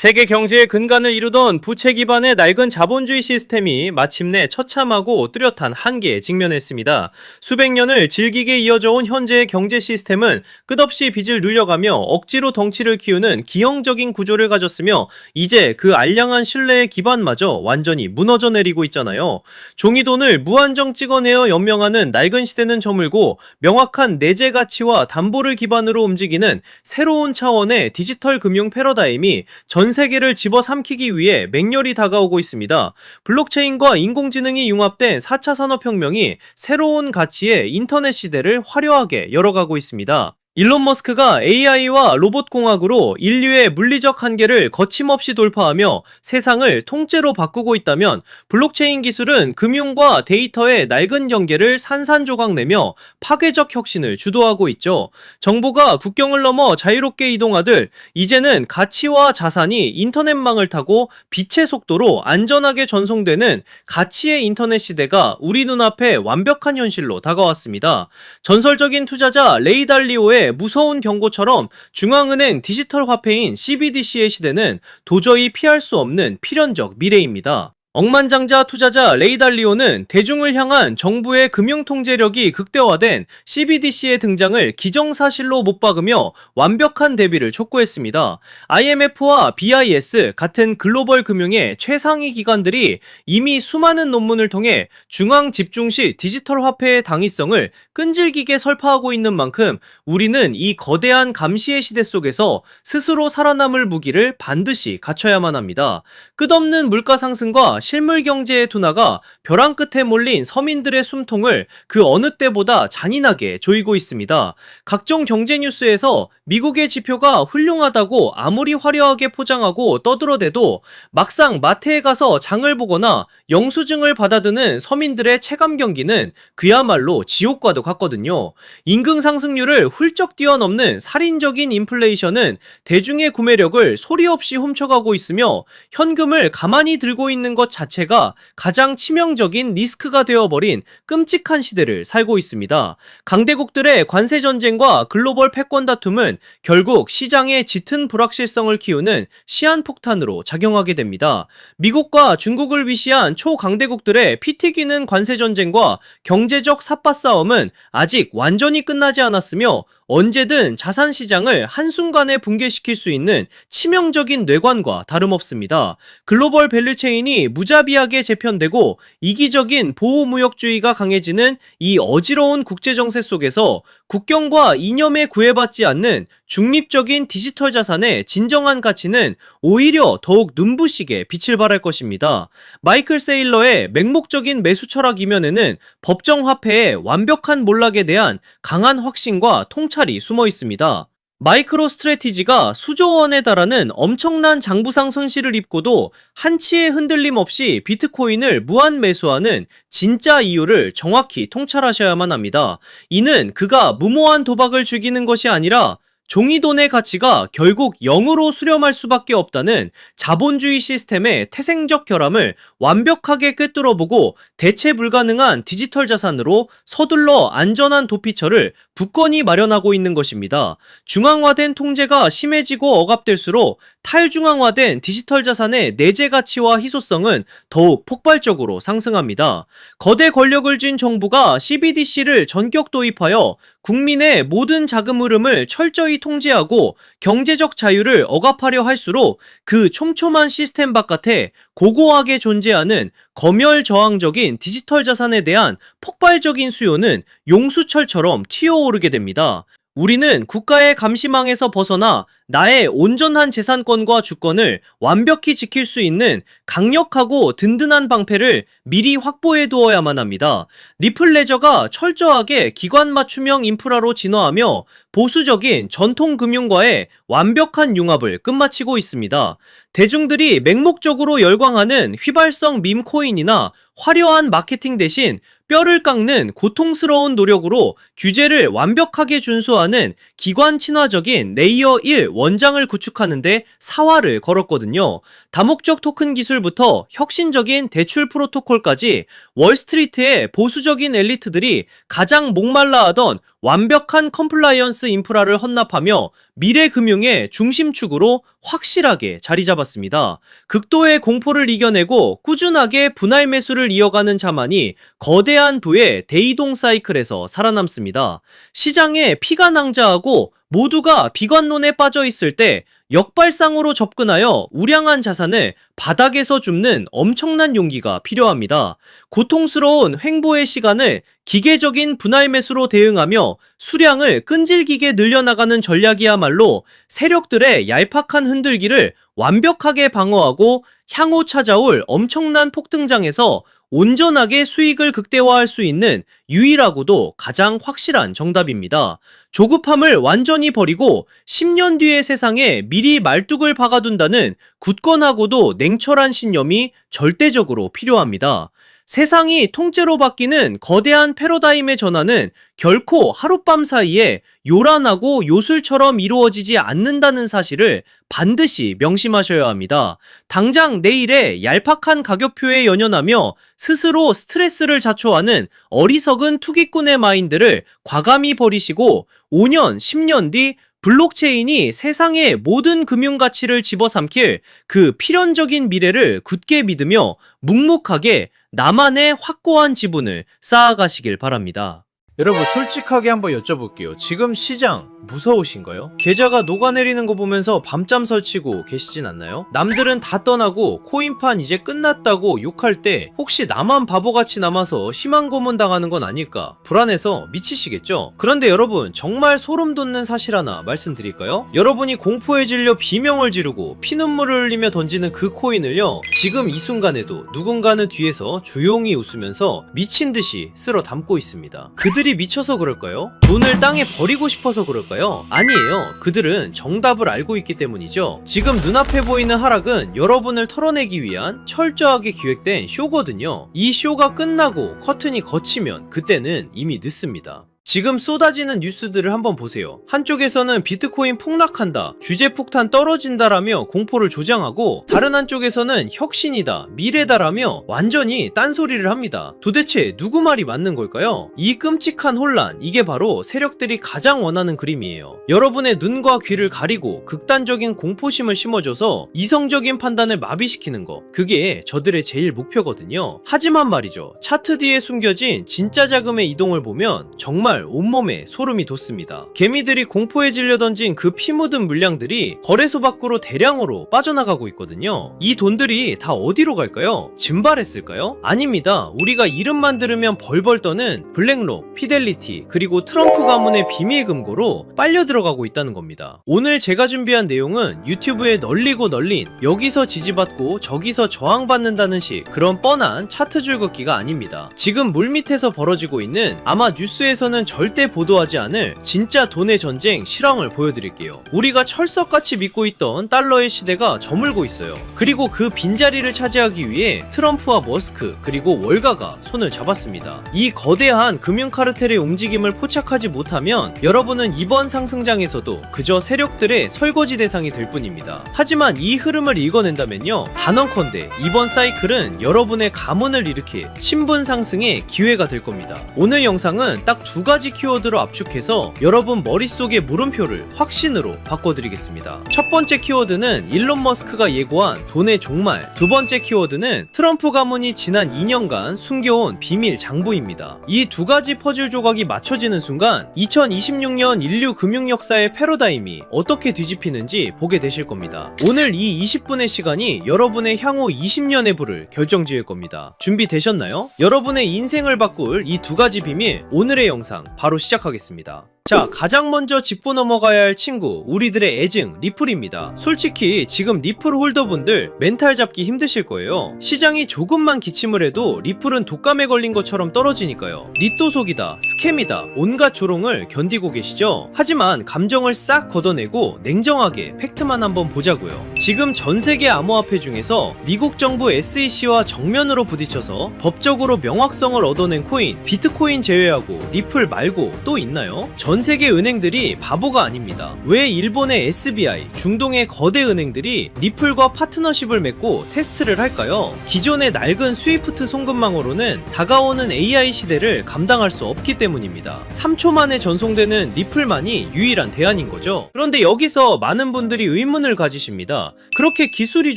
세계 경제의 근간을 이루던 부채 기반의 낡은 자본주의 시스템이 마침내 처참하고 뚜렷한 한계에 직면했습니다. 수백 년을 질기게 이어져온 현재의 경제 시스템은 끝없이 빚을 늘려가며 억지로 덩치를 키우는 기형적인 구조를 가졌으며 이제 그 알량한 신뢰의 기반마저 완전히 무너져 내리고 있잖아요. 종이돈을 무한정 찍어내어 연명하는 낡은 시대는 저물고 명확한 내재 가치와 담보를 기반으로 움직이는 새로운 차원의 디지털 금융 패러다임이 전 세계를 집어삼키기 위해 맹렬히 다가오고 있습니다. 블록체인과 인공지능이 융합된 4차 산업혁명이 새로운 가치의 인터넷 시대를 화려하게 열어가고 있습니다. 일론 머스크가 AI와 로봇공학으로 인류의 물리적 한계를 거침없이 돌파하며 세상을 통째로 바꾸고 있다면 블록체인 기술은 금융과 데이터의 낡은 경계를 산산조각내며 파괴적 혁신을 주도하고 있죠. 정보가 국경을 넘어 자유롭게 이동하듯 이제는 가치와 자산이 인터넷망을 타고 빛의 속도로 안전하게 전송되는 가치의 인터넷 시대가 우리 눈앞에 완벽한 현실로 다가왔습니다. 전설적인 투자자 레이 달리오의 무서운 경고처럼 중앙은행 디지털 화폐인 CBDC의 시대는 도저히 피할 수 없는 필연적 미래입니다. 억만장자 투자자 레이 달리오는 대중을 향한 정부의 금융 통제력이 극대화된 CBDC의 등장을 기정사실로 못 박으며 완벽한 대비를 촉구했습니다. IMF와 BIS 같은 글로벌 금융의 최상위 기관들이 이미 수많은 논문을 통해 중앙 집중식 디지털 화폐의 당위성을 끈질기게 설파하고 있는 만큼 우리는 이 거대한 감시의 시대 속에서 스스로 살아남을 무기를 반드시 갖춰야만 합니다. 끝없는 물가 상승과 실물 경제의 둔화가 벼랑 끝에 몰린 서민들의 숨통을 그 어느 때보다 잔인하게 조이고 있습니다. 각종 경제 뉴스에서 미국의 지표가 훌륭하다고 아무리 화려하게 포장하고 떠들어대도 막상 마트에 가서 장을 보거나 영수증을 받아드는 서민들의 체감 경기는 그야말로 지옥과도 같거든요. 임금 상승률을 훌쩍 뛰어넘는 살인적인 인플레이션은 대중의 구매력을 소리 없이 훔쳐가고 있으며 현금을 가만히 들고 있는 것 자체가 가장 치명적인 리스크가 되어버린 끔찍한 시대를 살고 있습니다. 강대국들의 관세 전쟁과 글로벌 패권 다툼은 결국 시장의 짙은 불확실성을 키우는 시한폭탄으로 작용하게 됩니다. 미국과 중국을 위시한 초강대국들의 피 튀기는 관세 전쟁과 경제적 삿바 싸움은 아직 완전히 끝나지 않았으며 언제든 자산 시장을 한순간에 붕괴시킬 수 있는 치명적인 뇌관과 다름없습니다. 글로벌 밸류체인이 무자비하게 재편되고 이기적인 보호무역주의가 강해지는 이 어지러운 국제정세 속에서 국경과 이념에 구애받지 않는 중립적인 디지털 자산의 진정한 가치는 오히려 더욱 눈부시게 빛을 발할 것입니다. 마이클 세일러의 맹목적인 매수 철학 이면에는 법정 화폐의 완벽한 몰락에 대한 강한 확신과 통찰이 숨어 있습니다. 마이크로 스트래티지가 수조 원에 달하는 엄청난 장부상 손실을 입고도 한치의 흔들림 없이 비트코인을 무한 매수하는 진짜 이유를 정확히 통찰하셔야만 합니다. 이는 그가 무모한 도박을 즐기는 것이 아니라 종이돈의 가치가 결국 0으로 수렴할 수밖에 없다는 자본주의 시스템의 태생적 결함을 완벽하게 꿰뚫어보고 대체 불가능한 디지털 자산으로 서둘러 안전한 도피처를 굳건히 마련하고 있는 것입니다. 중앙화된 통제가 심해지고 억압될수록 탈중앙화된 디지털 자산의 내재 가치와 희소성은 더욱 폭발적으로 상승합니다. 거대 권력을 쥔 정부가 CBDC를 전격 도입하여 국민의 모든 자금 흐름을 철저히 통제하고 경제적 자유를 억압하려 할수록 그 촘촘한 시스템 바깥에 고고하게 존재하는 검열저항적인 디지털 자산에 대한 폭발적인 수요는 용수철처럼 튀어오르게 됩니다. 우리는 국가의 감시망에서 벗어나 나의 온전한 재산권과 주권을 완벽히 지킬 수 있는 강력하고 든든한 방패를 미리 확보해 두어야만 합니다. 리플레저가 철저하게 기관 맞춤형 인프라로 진화하며 보수적인 전통 금융과의 완벽한 융합을 끝마치고 있습니다. 대중들이 맹목적으로 열광하는 휘발성 밈코인이나 화려한 마케팅 대신 뼈를 깎는 고통스러운 노력으로 규제를 완벽하게 준수하는 기관 친화적인 레이어 1 원장을 구축하는데 사활을 걸었거든요. 다목적 토큰 기술부터 혁신적인 대출 프로토콜까지 월스트리트의 보수적인 엘리트들이 가장 목말라 하던 완벽한 컴플라이언스 인프라를 헌납하며 미래 금융의 중심축으로 확실하게 자리 잡았습니다. 극도의 공포를 이겨내고 꾸준하게 분할 매수를 이어가는 자만이 거대한 부의 대이동 사이클에서 살아남습니다. 시장에 피가 낭자하고 모두가 비관론에 빠져 있을 때 역발상으로 접근하여 우량한 자산을 바닥에서 줍는 엄청난 용기가 필요합니다. 고통스러운 횡보의 시간을 기계적인 분할 매수로 대응하며 수량을 끈질기게 늘려나가는 전략이야말로 세력들의 얄팍한 흔들기를 완벽하게 방어하고 향후 찾아올 엄청난 폭등장에서 온전하게 수익을 극대화할 수 있는 유일하고도 가장 확실한 정답입니다. 조급함을 완전히 버리고 10년 뒤의 세상에 미리 말뚝을 박아둔다는 굳건하고도 냉철한 신념이 절대적으로 필요합니다. 세상이 통째로 바뀌는 거대한 패러다임의 전환은 결코 하룻밤 사이에 요란하고 요술처럼 이루어지지 않는다는 사실을 반드시 명심하셔야 합니다. 당장 내일의 얄팍한 가격표에 연연하며 스스로 스트레스를 자초하는 어리석은 투기꾼의 마인드를 과감히 버리시고 5년, 10년 뒤 블록체인이 세상의 모든 금융 가치를 집어삼킬 그 필연적인 미래를 굳게 믿으며 묵묵하게 나만의 확고한 지분을 쌓아가시길 바랍니다. 여러분 솔직하게 한번 여쭤볼게요. 지금 시장 무서우신가요? 계좌가 녹아내리는 거 보면서 밤잠 설치고 계시진 않나요? 남들은 다 떠나고 코인판 이제 끝났다고 욕할 때 혹시 나만 바보같이 남아서 희망 고문 당하는 건 아닐까 불안해서 미치시겠죠? 그런데 여러분 정말 소름 돋는 사실 하나 말씀드릴까요? 여러분이 공포에 질려 비명을 지르고 피눈물을 흘리며 던지는 그 코인을요 지금 이 순간에도 누군가는 뒤에서 조용히 웃으면서 미친 듯이 쓸어 담고 있습니다. 그들이 미쳐서 그럴까요? 돈을 땅에 버리고 싶어서 그럴까요? 아니에요. 그들은 정답을 알고 있기 때문이죠. 지금 눈앞에 보이는 하락은 여러분을 털어내기 위한 철저하게 기획된 쇼거든요. 이 쇼가 끝나고 커튼이 걷히면 그때는 이미 늦습니다. 지금 쏟아지는 뉴스들을 한번 보세요. 한쪽에서는 비트코인 폭락한다, 주제폭탄 떨어진다라며 공포를 조장하고 다른 한쪽에서는 혁신이다, 미래다라며 완전히 딴소리를 합니다. 도대체 누구 말이 맞는 걸까요? 이 끔찍한 혼란, 이게 바로 세력들이 가장 원하는 그림이에요. 여러분의 눈과 귀를 가리고 극단적인 공포심을 심어줘서 이성적인 판단을 마비시키는 거, 그게 저들의 제일 목표거든요. 하지만 말이죠, 차트 뒤에 숨겨진 진짜 자금의 이동을 보면 정말 온몸에 소름이 돋습니다. 개미들이 공포에 질려 던진 그 피 묻은 물량들이 거래소 밖으로 대량으로 빠져나가고 있거든요. 이 돈들이 다 어디로 갈까요? 증발했을까요? 아닙니다. 우리가 이름만 들으면 벌벌 떠는 블랙록, 피델리티, 그리고 트럼프 가문의 비밀 금고로 빨려 들어가고 있다는 겁니다. 오늘 제가 준비한 내용은 유튜브에 널리고 널린 여기서 지지받고 저기서 저항받는다는 식 그런 뻔한 차트 줄긋기가 아닙니다. 지금 물밑에서 벌어지고 있는 아마 뉴스에서는 절대 보도하지 않을 진짜 돈의 전쟁 실황을 보여드릴게요. 우리가 철석같이 믿고 있던 달러의 시대가 저물고 있어요. 그리고 그 빈자리를 차지하기 위해 트럼프와 머스크 그리고 월가가 손을 잡았습니다. 이 거대한 금융 카르텔의 움직임을 포착하지 못하면 여러분은 이번 상승장에서도 그저 세력들의 설거지 대상이 될 뿐입니다. 하지만 이 흐름을 읽어낸다면요, 단언컨대 이번 사이클은 여러분의 가문을 일으킬 신분 상승의 기회가 될 겁니다. 오늘 영상은 딱 두 가지 키워드로 압축해서 여러분 머릿속의 물음표를 확신으로 바꿔드리겠습니다. 첫 번째 키워드는 일론 머스크가 예고한 돈의 종말, 두 번째 키워드는 트럼프 가문이 지난 2년간 숨겨온 비밀 장부입니다. 이 두 가지 퍼즐 조각이 맞춰지는 순간 2026년 인류 금융 역사의 패러다임이 어떻게 뒤집히는지 보게 되실 겁니다. 오늘 이 20분의 시간이 여러분의 향후 20년의 부를 결정지을 겁니다. 준비되셨나요? 여러분의 인생을 바꿀 이 두 가지 비밀, 오늘의 영상 바로 시작하겠습니다. 자, 가장 먼저 짚고 넘어가야 할 친구, 우리들의 애증 리플입니다. 솔직히 지금 리플 홀더분들 멘탈 잡기 힘드실 거예요. 시장이 조금만 기침을 해도 리플은 독감에 걸린 것처럼 떨어지니까요. 리또 속이다, 스캠이다, 온갖 조롱을 견디고 계시죠? 하지만 감정을 싹 걷어내고 냉정하게 팩트만 한번 보자고요. 지금 전세계 암호화폐 중에서 미국 정부 SEC와 정면으로 부딪혀서 법적으로 명확성을 얻어낸 코인, 비트코인 제외하고 리플 말고 또 있나요? 전 전 세계 은행들이 바보가 아닙니다. 왜 일본의 SBI, 중동의 거대 은행들이 리플과 파트너십을 맺고 테스트를 할까요? 기존의 낡은 스위프트 송금망으로는 다가오는 AI 시대를 감당할 수 없기 때문입니다. 3초 만에 전송되는 리플만이 유일한 대안인 거죠. 그런데 여기서 많은 분들이 의문을 가지십니다. 그렇게 기술이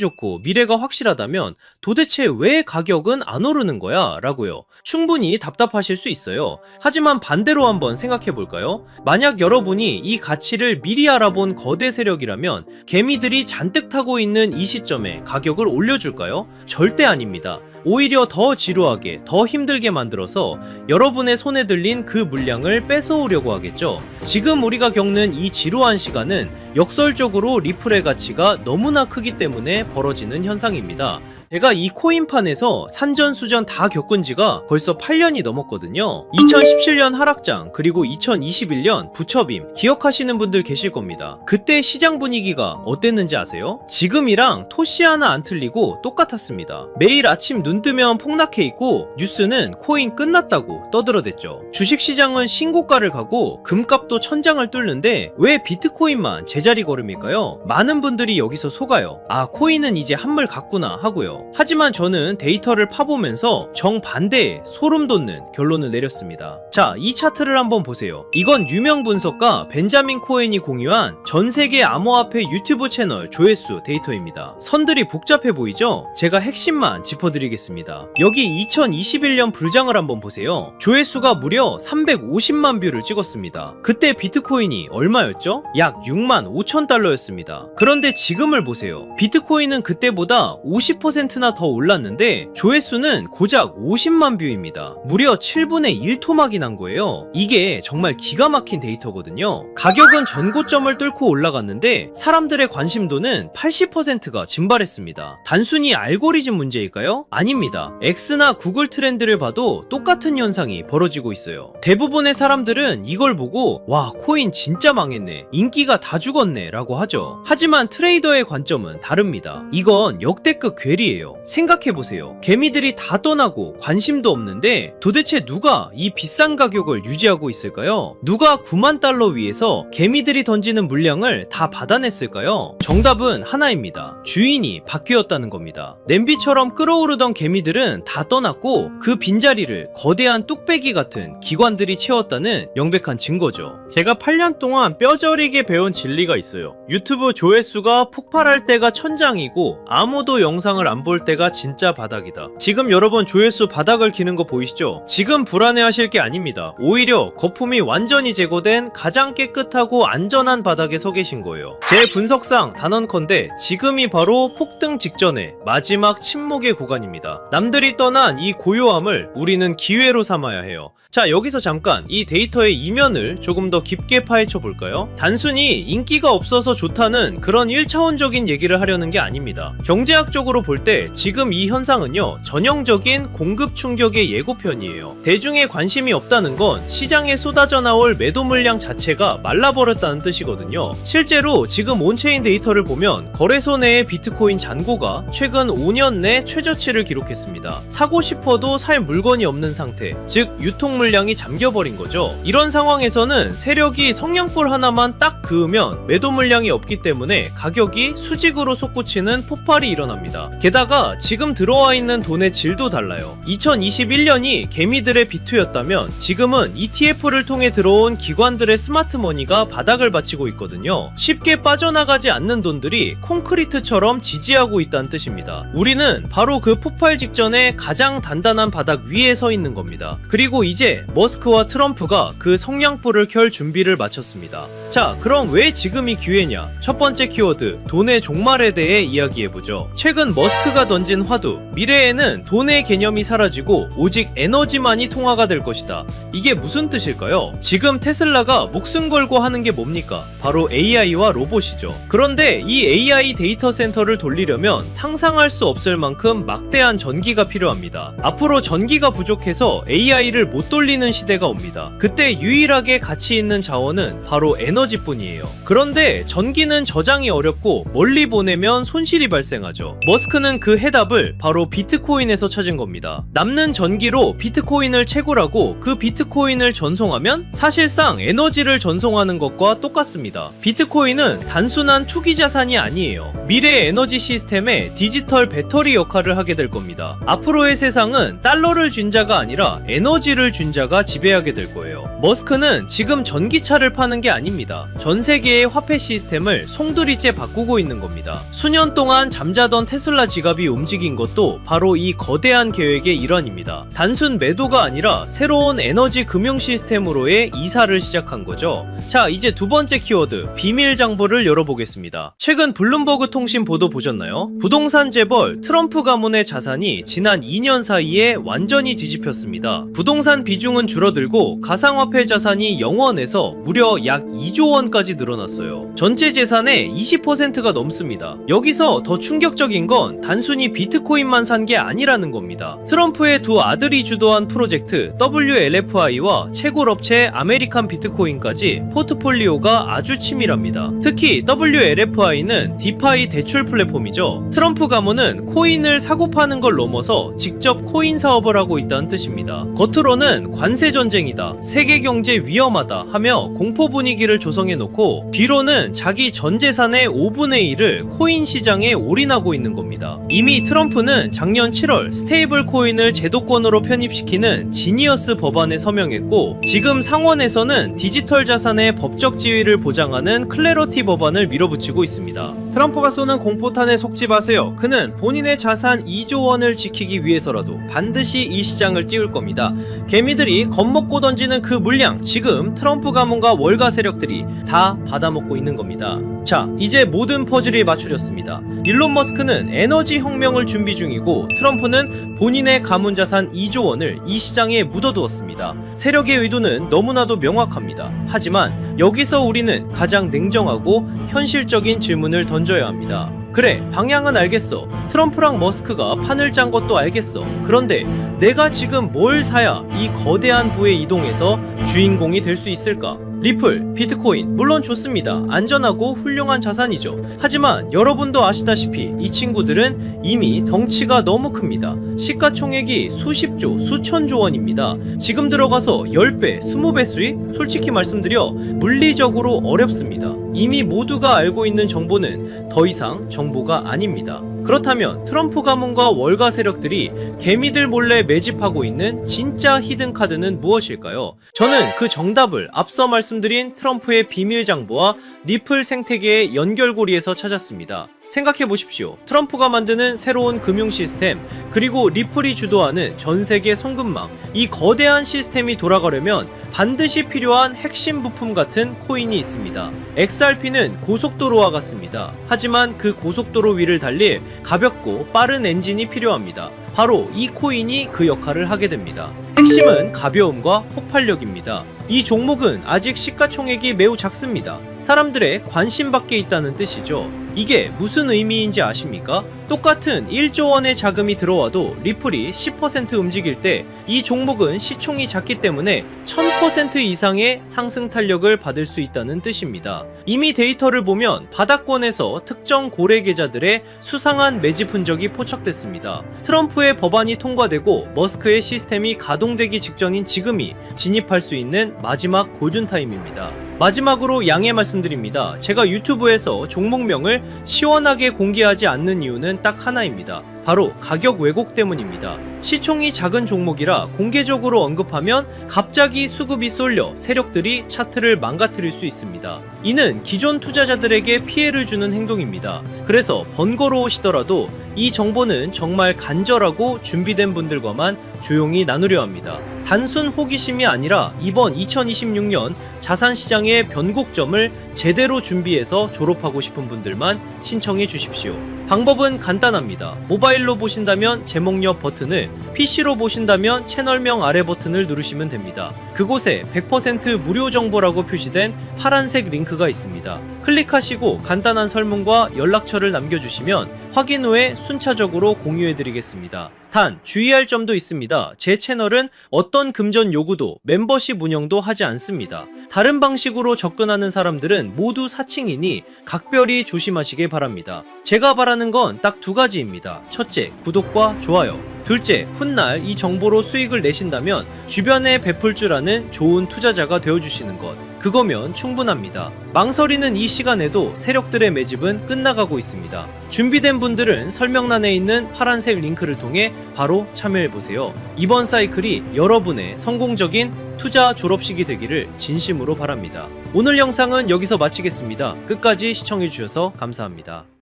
좋고 미래가 확실하다면 도대체 왜 가격은 안 오르는 거야? 라고요. 충분히 답답하실 수 있어요. 하지만 반대로 한번 생각해 볼까요? 만약 여러분이 이 가치를 미리 알아본 거대 세력이라면 개미들이 잔뜩 타고 있는 이 시점에 가격을 올려줄까요? 절대 아닙니다. 오히려 더 지루하게, 더 힘들게 만들어서 여러분의 손에 들린 그 물량을 뺏어오려고 하겠죠. 지금 우리가 겪는 이 지루한 시간은 역설적으로 리플의 가치가 너무나 크기 때문에 벌어지는 현상입니다. 제가 이 코인판에서 산전수전 다 겪은 지가 벌써 8년이 넘었거든요. 2017년 하락장, 그리고 2021년 부처빔 기억하시는 분들 계실 겁니다. 그때 시장 분위기가 어땠는지 아세요? 지금이랑 토시 하나 안 틀리고 똑같았습니다. 매일 아침 눈 뜨면 폭락해 있고 뉴스는 코인 끝났다고 떠들어댔죠. 주식시장은 신고가를 가고 금값도 천장을 뚫는데 왜 비트코인만 제자리 걸음일까요? 많은 분들이 여기서 속아요. 아, 코인은 이제 한물 갔구나 하고요. 하지만 저는 데이터를 파보면서 정반대의 소름 돋는 결론을 내렸습니다. 자, 이 차트를 한번 보세요. 이건 유명 분석가 벤자민 코엔이 공유한 전세계 암호화폐 유튜브 채널 조회수 데이터입니다. 선들이 복잡해 보이죠? 제가 핵심만 짚어드리겠습니다. 여기 2021년 불장을 한번 보세요. 조회수가 무려 350만 뷰를 찍었습니다. 그때 비트코인이 얼마였죠? 약 6만 5천 달러였습니다. 그런데 지금을 보세요. 비트코인은 그때보다 50%나 더 올랐는데 조회수는 고작 50만 뷰입니다. 무려 7분의 1 토막이 난 거예요. 이게 정말 기가 막힌 데이터거든요. 가격은 전고점을 뚫고 올라갔는데 사람들의 관심도는 80%가 증발했습니다. 단순히 알고리즘 문제일까요? 아닙니다. X나 구글 트렌드를 봐도 똑같은 현상이 벌어지고 있어요. 대부분의 사람들은 이걸 보고 와, 코인 진짜 망했네, 인기가 다 죽었네 라고 하죠. 하지만 트레이더의 관점은 다릅니다. 이건 역대급 괴리예요. 생각해보세요. 개미들이 다 떠나고 관심도 없는데 도대체 누가 이 비싼 가격을 유지하고 있을까요? 누가 9만 달러 위에서 개미들이 던지는 물량을 다 받아냈을까요? 정답은 하나입니다. 주인이 바뀌었다는 겁니다. 냄비처럼 끓어오르던 개미들은 다 떠났고 그 빈자리를 거대한 뚝배기 같은 기관들이 채웠다는 명백한 증거죠. 제가 8년 동안 뼈저리게 배운 진리가 있어요. 유튜브 조회수가 폭발할 때가 천장이고 아무도 영상을 안 볼 때가 진짜 바닥이다. 지금 여러분 조회수 바닥을 기는 거 보이시죠? 지금 불안해하실 게 아닙니다. 오히려 거품이 완전히 제거된 가장 깨끗하고 안전한 바닥에 서 계신 거예요. 제 분석상 단언컨대 지금이 바로 폭등 직전의 마지막 침묵의 구간입니다. 남들이 떠난 이 고요함을 우리는 기회로 삼아야 해요. 자, 여기서 잠깐 이 데이터의 이면을 조금 더 깊게 파헤쳐 볼까요? 단순히 인기가 없어서 좋다는 그런 1차원적인 얘기를 하려는 게 아닙니다. 경제학적으로 볼 때 지금 이 현상은요, 전형적인 공급 충격의 예고편이에요. 대중의 관심이 없다는 건 시장에 쏟아져 나올 매도 물량 자체가 말라버렸다는 뜻이거든요. 실제로 지금 온체인 데이터를 보면 거래소 내의 비트코인 잔고가 최근 5년 내 최저치를 기록했습니다. 사고 싶어도 살 물건이 없는 상태, 즉 유통 물량이 잠겨버린 거죠. 이런 상황에서는 세력이 성냥불 하나만 딱 그으면 매도 물량이 없기 때문에 가격이 수직으로 솟구치는 폭발이 일어납니다. 게다가 지금 들어와 있는 돈의 질도 달라요. 2021년이 개미들의 비투였다면 지금은 ETF를 통해 들어온 기관들의 스마트머니가 바닥을 받치고 있거든요. 쉽게 빠져나가지 않는 돈들이 콘크리트처럼 지지하고 있다는 뜻입니다. 우리는 바로 그 폭발 직전에 가장 단단한 바닥 위에 서 있는 겁니다. 그리고 이제 머스크와 트럼프가 그 성냥불을 켤 준비를 마쳤습니다. 자, 그럼 왜 지금이 기회냐? 첫 번째 키워드, 돈의 종말에 대해 이야기해보죠. 최근 머스크가 던진 화두, 미래에는 돈의 개념이 사라지고 오직 에너지만이 통화가 될 것이다. 이게 무슨 뜻일까요? 지금 테슬라가 목숨 걸고 하는 게 뭡니까? 바로 AI와 로봇이죠. 그런데 이 AI 데이터 센터를 돌리려면 상상할 수 없을 만큼 막대한 전기가 필요합니다. 앞으로 전기가 부족해서 AI를 못 돌리는 시대가 옵니다. 그때 유일하게 가치 있는 자원은 바로 에너지뿐이에요. 그런데 그런데 전기는 저장이 어렵고 멀리 보내면 손실이 발생하죠. 머스크는 그 해답을 바로 비트코인에서 찾은 겁니다. 남는 전기로 비트코인을 채굴하고 그 비트코인을 전송하면 사실상 에너지를 전송하는 것과 똑같습니다. 비트코인은 단순한 투기 자산이 아니에요. 미래 에너지 시스템의 디지털 배터리 역할을 하게 될 겁니다. 앞으로의 세상은 달러를 준 자가 아니라 에너지를 준 자가 지배하게 될 거예요. 머스크는 지금 전기차를 파는 게 아닙니다. 전 세계의 화폐 시스템을 송두리째 바꾸고 있는 겁니다. 수년 동안 잠자던 테슬라 지갑이 움직인 것도 바로 이 거대한 계획의 일환입니다. 단순 매도가 아니라 새로운 에너지 금융 시스템으로의 이사를 시작한 거죠. 자, 이제 두 번째 키워드, 비밀 장부를 열어보겠습니다. 최근 블룸버그 통신 보도 보셨나요? 부동산 재벌 트럼프 가문의 자산이 지난 2년 사이에 완전히 뒤집혔습니다. 부동산 비중은 줄어들고 가상화폐 자산이 0원에서 무려 약 2조 원까지 늘어났어요. 전체 재산의 20%가 넘습니다. 여기서 더 충격적인 건 단순히 비트코인만 산 게 아니라는 겁니다. 트럼프의 두 아들이 주도한 프로젝트 WLFI와 채굴업체 아메리칸 비트코인까지 포트폴리오가 아주 치밀합니다. 특히 WLFI는 디파이 대출 플랫폼이죠. 트럼프 가문은 코인을 사고 파는 걸 넘어서 직접 코인 사업을 하고 있다는 뜻입니다. 겉으로는 관세 전쟁이다, 세계 경제 위험하다 하며 공포 분위기를 조성해놓고 뒤로는 자기 전 재산의 5분의 1을 코인 시장에 올인하고 있는 겁니다. 이미 트럼프는 작년 7월 스테이블 코인을 제도권으로 편입시키는 지니어스 법안에 서명했고, 지금 상원에서는 디지털 자산의 법적 지위를 보장하는 클래러티 법안을 밀어붙이고 있습니다. 트럼프가 쏘는 공포탄에 속지 마세요. 그는 본인의 자산 2조 원을 지키기 위해서라도 반드시 이 시장을 띄울 겁니다. 개미들이 겁먹고 던지는 그 물량, 지금 트럼프 가문과 월가 세력들이 다 받아먹고 있는 겁니다. 자, 이제 모든 퍼즐이 맞추렸습니다. 일론 머스크는 에너지 혁명을 준비 중이고, 트럼프는 본인의 가문 자산 2조 원을 이 시장에 묻어두었습니다. 세력의 의도는 너무나도 명확합니다. 하지만 여기서 우리는 가장 냉정하고 현실적인 질문을 던져야 합니다. 그래, 방향은 알겠어. 트럼프랑 머스크가 판을 짠 것도 알겠어. 그런데 내가 지금 뭘 사야 이 거대한 부에 이동해서 주인공이 될 수 있을까? 리플, 비트코인, 물론 좋습니다. 안전하고 훌륭한 자산이죠. 하지만 여러분도 아시다시피 이 친구들은 이미 덩치가 너무 큽니다. 시가총액이 수십조, 수천조 원입니다. 지금 들어가서 10배, 20배 수익? 솔직히 말씀드려 물리적으로 어렵습니다. 이미 모두가 알고 있는 정보는 더 이상 정보가 아닙니다. 그렇다면 트럼프 가문과 월가 세력들이 개미들 몰래 매집하고 있는 진짜 히든카드는 무엇일까요? 저는 그 정답을 앞서 말씀드린 트럼프의 비밀 장부와 리플 생태계의 연결고리에서 찾았습니다. 생각해보십시오. 트럼프가 만드는 새로운 금융 시스템, 그리고 리플이 주도하는 전세계 송금망, 이 거대한 시스템이 돌아가려면 반드시 필요한 핵심 부품 같은 코인이 있습니다. XRP는 고속도로와 같습니다. 하지만 그 고속도로 위를 달릴 가볍고 빠른 엔진이 필요합니다. 바로 이 코인이 그 역할을 하게 됩니다. 핵심은 가벼움과 폭발력입니다. 이 종목은 아직 시가총액이 매우 작습니다. 사람들의 관심 밖에 있다는 뜻이죠. 이게 무슨 의미인지 아십니까? 똑같은 1조 원의 자금이 들어와도 리플이 10% 움직일 때 이 종목은 시총이 작기 때문에 1000% 이상의 상승 탄력을 받을 수 있다는 뜻입니다. 이미 데이터를 보면 바닥권에서 특정 고래 계좌들의 수상한 매집 흔적이 포착됐습니다. 트럼프의 법안이 통과되고 머스크의 시스템이 가동되기 직전인 지금이 진입할 수 있는 마지막 골든타임입니다. 마지막으로 양해 말씀드립니다. 제가 유튜브에서 종목명을 시원하게 공개하지 않는 이유는 딱 하나입니다. 바로 가격 왜곡 때문입니다. 시총이 작은 종목이라 공개적으로 언급하면 갑자기 수급이 쏠려 세력들이 차트를 망가뜨릴 수 있습니다. 이는 기존 투자자들에게 피해를 주는 행동입니다. 그래서 번거로우시더라도 이 정보는 정말 간절하고 준비된 분들과만 조용히 나누려 합니다. 단순 호기심이 아니라 이번 2026년 자산시장의 변곡점을 제대로 준비해서 졸업하고 싶은 분들만 신청해 주십시오. 방법은 간단합니다. 모바일로 보신다면 제목 옆 버튼을, PC로 보신다면 채널명 아래 버튼을 누르시면 됩니다. 그곳에 100% 무료 정보라고 표시된 파란색 링크가 있습니다. 클릭하시고 간단한 설문과 연락처를 남겨주시면 확인 후에 순차적으로 공유해 드리겠습니다. 단 주의할 점도 있습니다. 제 채널은 어떤 금전 요구도 멤버십 운영도 하지 않습니다. 다른 방식으로 접근하는 사람들은 모두 사칭이니 각별히 조심하시길 바랍니다. 제가 바라는 건 딱 두 가지입니다. 첫째, 구독과 좋아요. 둘째, 훗날 이 정보로 수익을 내신다면 주변에 베풀 줄 아는 좋은 투자자가 되어주시는 것. 그거면 충분합니다. 망설이는 이 시간에도 세력들의 매집은 끝나가고 있습니다. 준비된 분들은 설명란에 있는 파란색 링크를 통해 바로 참여해보세요. 이번 사이클이 여러분의 성공적인 투자 졸업식이 되기를 진심으로 바랍니다. 오늘 영상은 여기서 마치겠습니다. 끝까지 시청해주셔서 감사합니다.